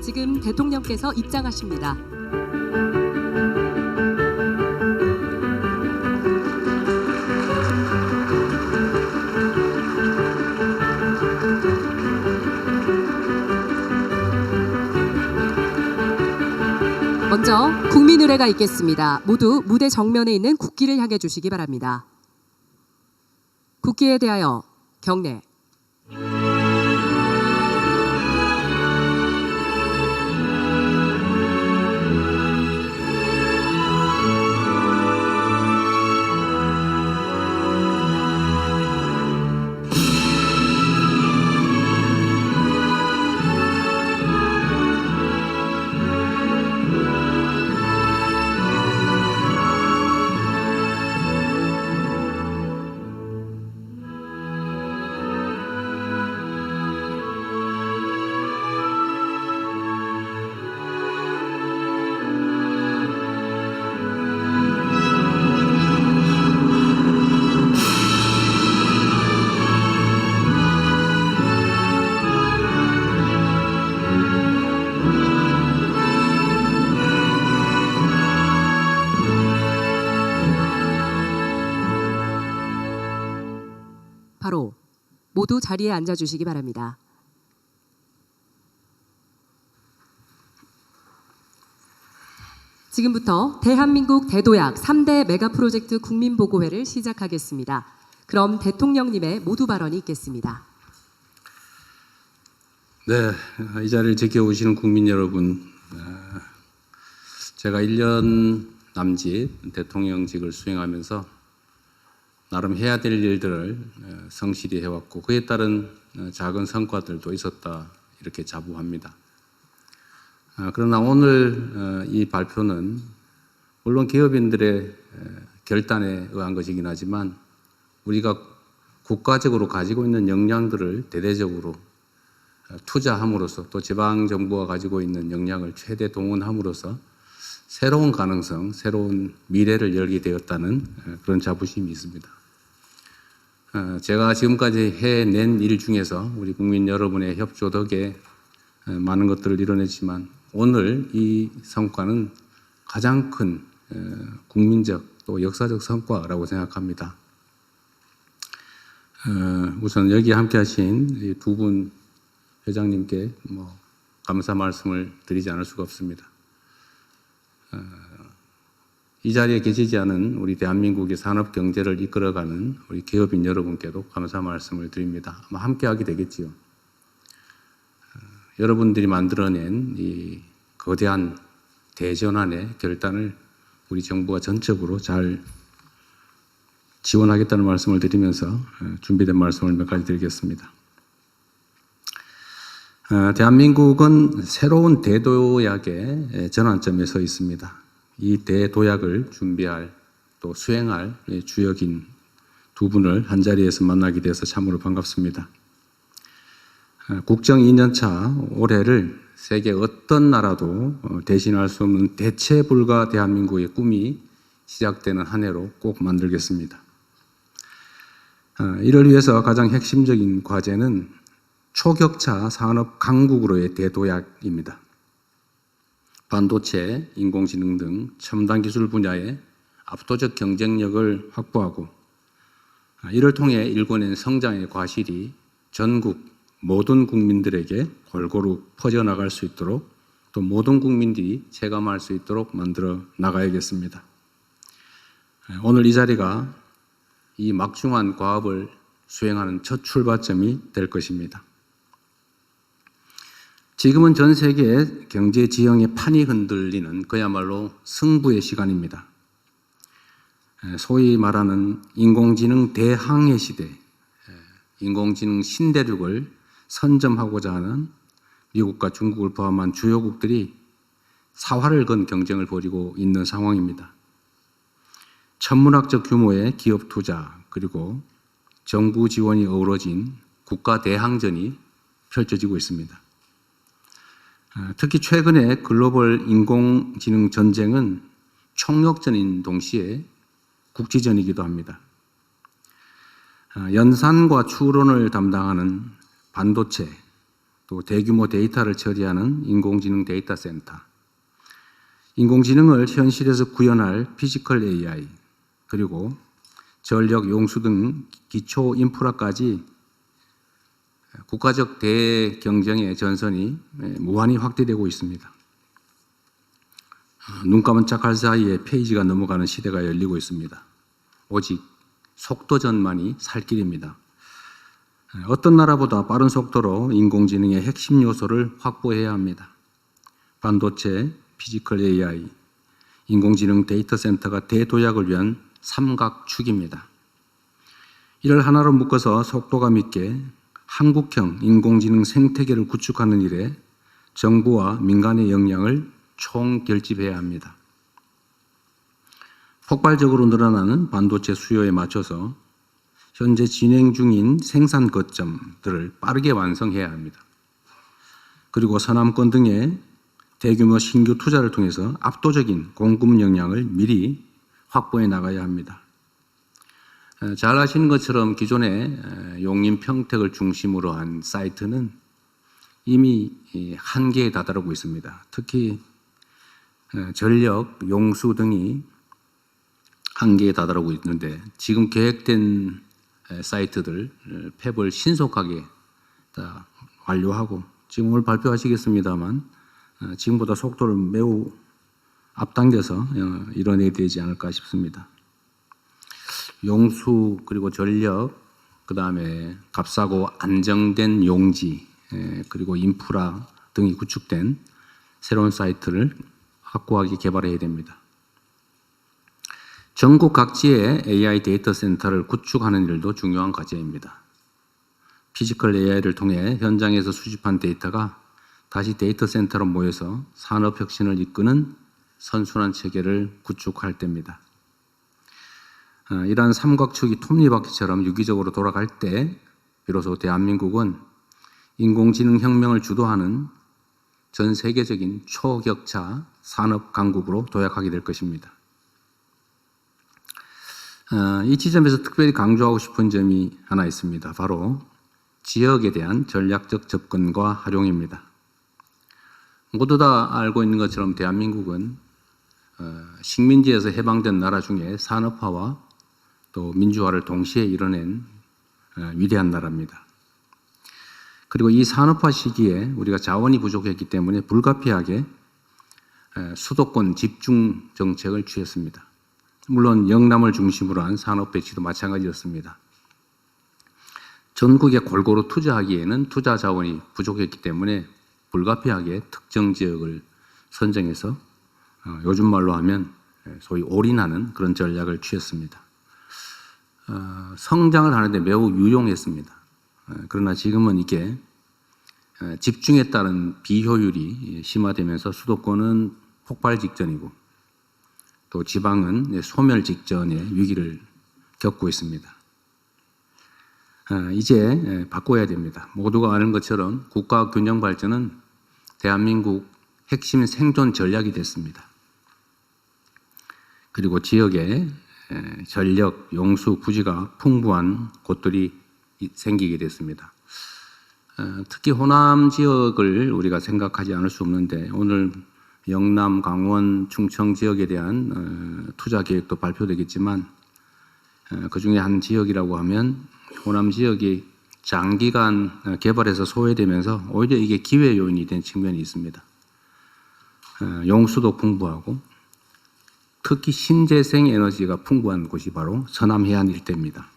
지금 대통령께서 입장하십니다. 먼저 국민 의례가 있겠습니다. 모두 무대 정면에 있는 국기를 향해 주시기 바랍니다. 국기에 대하여 경례. 바로 모두 자리에 앉아주시기 바랍니다. 지금부터 대한민국 대도약 3대 메가프로젝트 국민보고회를 시작하겠습니다. 그럼 대통령님의 모두 발언이 있겠습니다. 네, 이 자리를 지켜오시는 국민 여러분, 제가 1년 남짓 대통령직을 수행하면서 나름 해야 될 일들을 성실히 해왔고 그에 따른 작은 성과들도 있었다 이렇게 자부합니다. 그러나 오늘 이 발표는 물론 기업인들의 결단에 의한 것이긴 하지만 우리가 국가적으로 가지고 있는 역량들을 대대적으로 투자함으로써 또 지방정부가 가지고 있는 역량을 최대 동원함으로써 새로운 가능성, 새로운 미래를 열게 되었다는 그런 자부심이 있습니다. 제가 지금까지 해낸 일 중에서 우리 국민 여러분의 협조 덕에 많은 것들을 이뤄냈지만 오늘 이 성과는 가장 큰 국민적 또 역사적 성과라고 생각합니다. 우선 여기 함께 하신 두 분 회장님께 감사 말씀을 드리지 않을 수가 없습니다. 이 자리에 계시지 않은 우리 대한민국의 산업 경제를 이끌어가는 우리 기업인 여러분께도 감사 말씀을 드립니다. 아마 함께하게 되겠지요. 여러분들이 만들어낸 이 거대한 대전환의 결단을 우리 정부가 전적으로 잘 지원하겠다는 말씀을 드리면서 준비된 말씀을 몇 가지 드리겠습니다. 대한민국은 새로운 대도약의 전환점에 서 있습니다. 이 대도약을 준비할 또 수행할 주역인 두 분을 한자리에서 만나게 돼서 참으로 반갑습니다. 국정 2년차 올해를 세계 어떤 나라도 대신할 수 없는 대체 불가 대한민국의 꿈이 시작되는 한 해로 꼭 만들겠습니다. 이를 위해서 가장 핵심적인 과제는 초격차 산업 강국으로의 대도약입니다. 반도체, 인공지능 등 첨단 기술 분야의 압도적 경쟁력을 확보하고 이를 통해 일궈낸 성장의 과실이 전국 모든 국민들에게 골고루 퍼져나갈 수 있도록 또 모든 국민들이 체감할 수 있도록 만들어 나가야겠습니다. 오늘 이 자리가 이 막중한 과업을 수행하는 첫 출발점이 될 것입니다. 지금은 전 세계 경제 지형의 판이 흔들리는 그야말로 승부의 시간입니다. 소위 말하는 인공지능 대항해 시대, 인공지능 신대륙을 선점하고자 하는 미국과 중국을 포함한 주요국들이 사활을 건 경쟁을 벌이고 있는 상황입니다. 천문학적 규모의 기업 투자 그리고 정부 지원이 어우러진 국가 대항전이 펼쳐지고 있습니다. 특히 최근에 글로벌 인공지능 전쟁은 총력전인 동시에 국지전이기도 합니다. 연산과 추론을 담당하는 반도체, 또 대규모 데이터를 처리하는 인공지능 데이터 센터, 인공지능을 현실에서 구현할 피지컬 AI, 그리고 전력, 용수 등 기초 인프라까지 국가적 대경쟁의 전선이 무한히 확대되고 있습니다. 눈 깜짝할 사이에 페이지가 넘어가는 시대가 열리고 있습니다. 오직 속도전만이 살 길입니다. 어떤 나라보다 빠른 속도로 인공지능의 핵심 요소를 확보해야 합니다. 반도체, 피지컬 AI, 인공지능 데이터 센터가 대도약을 위한 삼각축입니다. 이를 하나로 묶어서 속도감 있게 한국형 인공지능 생태계를 구축하는 일에 정부와 민간의 역량을 총결집해야 합니다. 폭발적으로 늘어나는 반도체 수요에 맞춰서 현재 진행 중인 생산 거점들을 빠르게 완성해야 합니다. 그리고 서남권 등의 대규모 신규 투자를 통해서 압도적인 공급 역량을 미리 확보해 나가야 합니다. 잘 아시는 것처럼 기존의 용인 평택을 중심으로 한 사이트는 이미 한계에 다다르고 있습니다. 특히 전력, 용수 등이 한계에 다다르고 있는데 지금 계획된 사이트들 폐부를 신속하게 다 완료하고 지금 오늘 발표하시겠습니다만 지금보다 속도를 매우 앞당겨서 이뤄내야 되지 않을까 싶습니다. 용수 그리고 전력, 그 다음에 값싸고 안정된 용지, 그리고 인프라 등이 구축된 새로운 사이트를 확고하게 개발해야 됩니다. 전국 각지에 AI 데이터 센터를 구축하는 일도 중요한 과제입니다. 피지컬 AI를 통해 현장에서 수집한 데이터가 다시 데이터 센터로 모여서 산업 혁신을 이끄는 선순환 체계를 구축할 때입니다. 이러한 삼각축이 톱니바퀴처럼 유기적으로 돌아갈 때 비로소 대한민국은 인공지능 혁명을 주도하는 전 세계적인 초격차 산업 강국으로 도약하게 될 것입니다. 이 지점에서 특별히 강조하고 싶은 점이 하나 있습니다. 바로 지역에 대한 전략적 접근과 활용입니다. 모두 다 알고 있는 것처럼 대한민국은 식민지에서 해방된 나라 중에 산업화와 또 민주화를 동시에 이뤄낸 위대한 나라입니다. 그리고 이 산업화 시기에 우리가 자원이 부족했기 때문에 불가피하게 수도권 집중 정책을 취했습니다. 물론 영남을 중심으로 한 산업 배치도 마찬가지였습니다. 전국에 골고루 투자하기에는 투자 자원이 부족했기 때문에 불가피하게 특정 지역을 선정해서 요즘 말로 하면 소위 올인하는 그런 전략을 취했습니다. 성장을 하는데 매우 유용했습니다. 그러나 지금은 이게 집중에 따른 비효율이 심화되면서 수도권은 폭발 직전이고 또 지방은 소멸 직전의 위기를 겪고 있습니다. 이제 바꿔야 됩니다. 모두가 아는 것처럼 국가 균형 발전은 대한민국 핵심 생존 전략이 됐습니다. 그리고 지역에 전력, 용수, 부지가 풍부한 곳들이 생기게 됐습니다. 특히 호남 지역을 우리가 생각하지 않을 수 없는데 오늘 영남, 강원, 충청 지역에 대한 투자 계획도 발표되겠지만 그 중에 한 지역이라고 하면 호남 지역이 장기간 개발해서 소외되면서 오히려 이게 기회 요인이 된 측면이 있습니다. 용수도 풍부하고 특히 신재생 에너지가 풍부한 곳이 바로 서남 해안 일대입니다.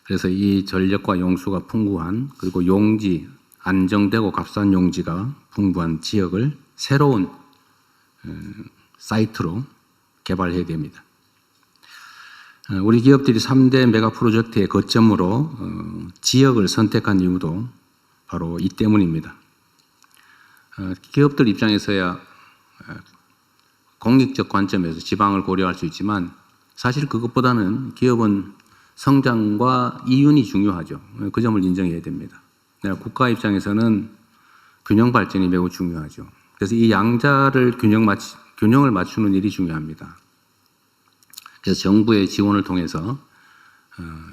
그래서 이 전력과 용수가 풍부한 그리고 용지, 안정되고 값싼 용지가 풍부한 지역을 새로운 사이트로 개발해야 됩니다. 우리 기업들이 3대 메가 프로젝트의 거점으로 지역을 선택한 이유도 바로 이 때문입니다. 기업들 입장에서야 공익적 관점에서 지방을 고려할 수 있지만 사실 그것보다는 기업은 성장과 이윤이 중요하죠. 그 점을 인정해야 됩니다. 국가 입장에서는 균형 발전이 매우 중요하죠. 그래서 이 양자를 균형을 맞추는 일이 중요합니다. 그래서 정부의 지원을 통해서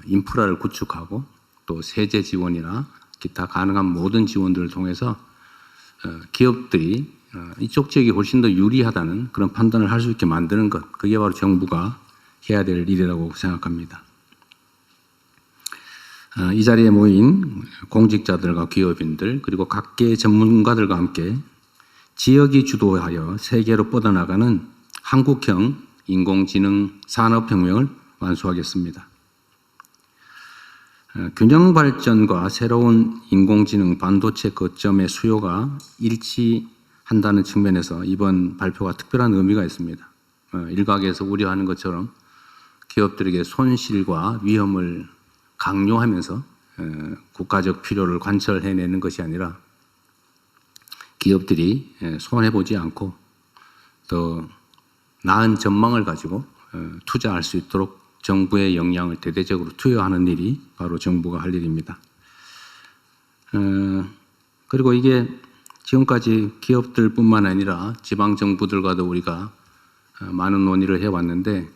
인프라를 구축하고 또 세제 지원이나 기타 가능한 모든 지원들을 통해서 기업들이 이쪽 지역이 훨씬 더 유리하다는 그런 판단을 할 수 있게 만드는 것, 그게 바로 정부가 해야 될 일이라고 생각합니다. 이 자리에 모인 공직자들과 기업인들 그리고 각계 전문가들과 함께 지역이 주도하여 세계로 뻗어나가는 한국형 인공지능 산업혁명을 완수하겠습니다. 균형 발전과 새로운 인공지능 반도체 거점의 수요가 일치한다는 측면에서 이번 발표가 특별한 의미가 있습니다. 일각에서 우려하는 것처럼 기업들에게 손실과 위험을 강요하면서 국가적 필요를 관철해내는 것이 아니라 기업들이 손해보지 않고 더 나은 전망을 가지고 투자할 수 있도록 정부의 역량을 대대적으로 투여하는 일이 바로 정부가 할 일입니다. 그리고 이게 지금까지 기업들뿐만 아니라 지방 정부들과도 우리가 많은 논의를 해왔는데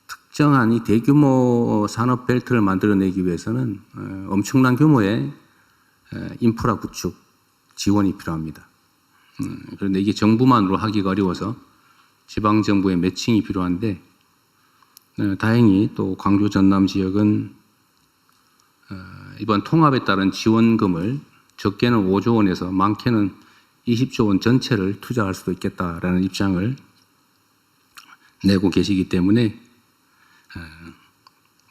특정한 이 대규모 산업 벨트를 만들어내기 위해서는 엄청난 규모의 인프라 구축 지원이 필요합니다. 그런데 이게 정부만으로 하기가 어려워서 지방 정부의 매칭이 필요한데 다행히 또 광주 전남 지역은 이번 통합에 따른 지원금을 적게는 5조 원에서 많게는 20조 원 전체를 투자할 수도 있겠다라는 입장을 내고 계시기 때문에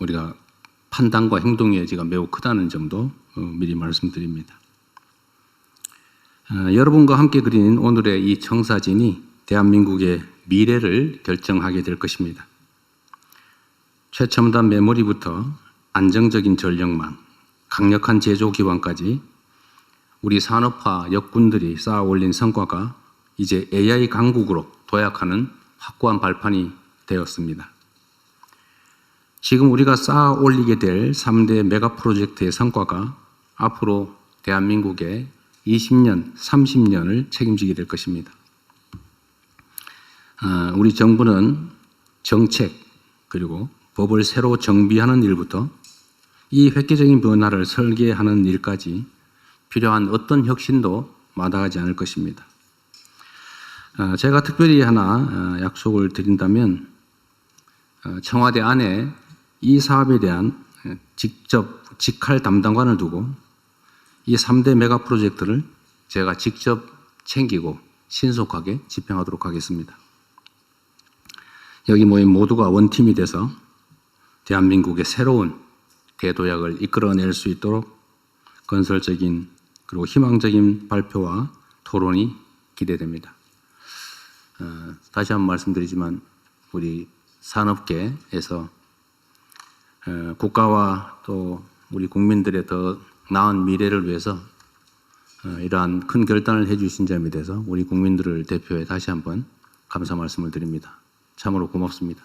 우리가 판단과 행동의 여지가 매우 크다는 점도 미리 말씀드립니다. 여러분과 함께 그린 오늘의 이 청사진이 대한민국의 미래를 결정하게 될 것입니다. 최첨단 메모리부터 안정적인 전력망, 강력한 제조 기반까지 우리 산업화 역군들이 쌓아 올린 성과가 이제 AI 강국으로 도약하는 확고한 발판이 되었습니다. 지금 우리가 쌓아 올리게 될 3대 메가 프로젝트의 성과가 앞으로 대한민국의 20년, 30년을 책임지게 될 것입니다. 우리 정부는 정책 그리고 법을 새로 정비하는 일부터 이 획기적인 변화를 설계하는 일까지 필요한 어떤 혁신도 마다하지 않을 것입니다. 제가 특별히 하나 약속을 드린다면 청와대 안에 이 사업에 대한 직접 직할 담당관을 두고 이 3대 메가 프로젝트를 제가 직접 챙기고 신속하게 집행하도록 하겠습니다. 여기 모인 모두가 원팀이 돼서 대한민국의 새로운 대도약을 이끌어낼 수 있도록 건설적인 그리고 희망적인 발표와 토론이 기대됩니다. 다시 한번 말씀드리지만 우리 산업계에서 국가와 또 우리 국민들의 더 나은 미래를 위해서 이러한 큰 결단을 해주신 점에 대해서 우리 국민들을 대표해 다시 한번 감사 말씀을 드립니다. 참으로 고맙습니다.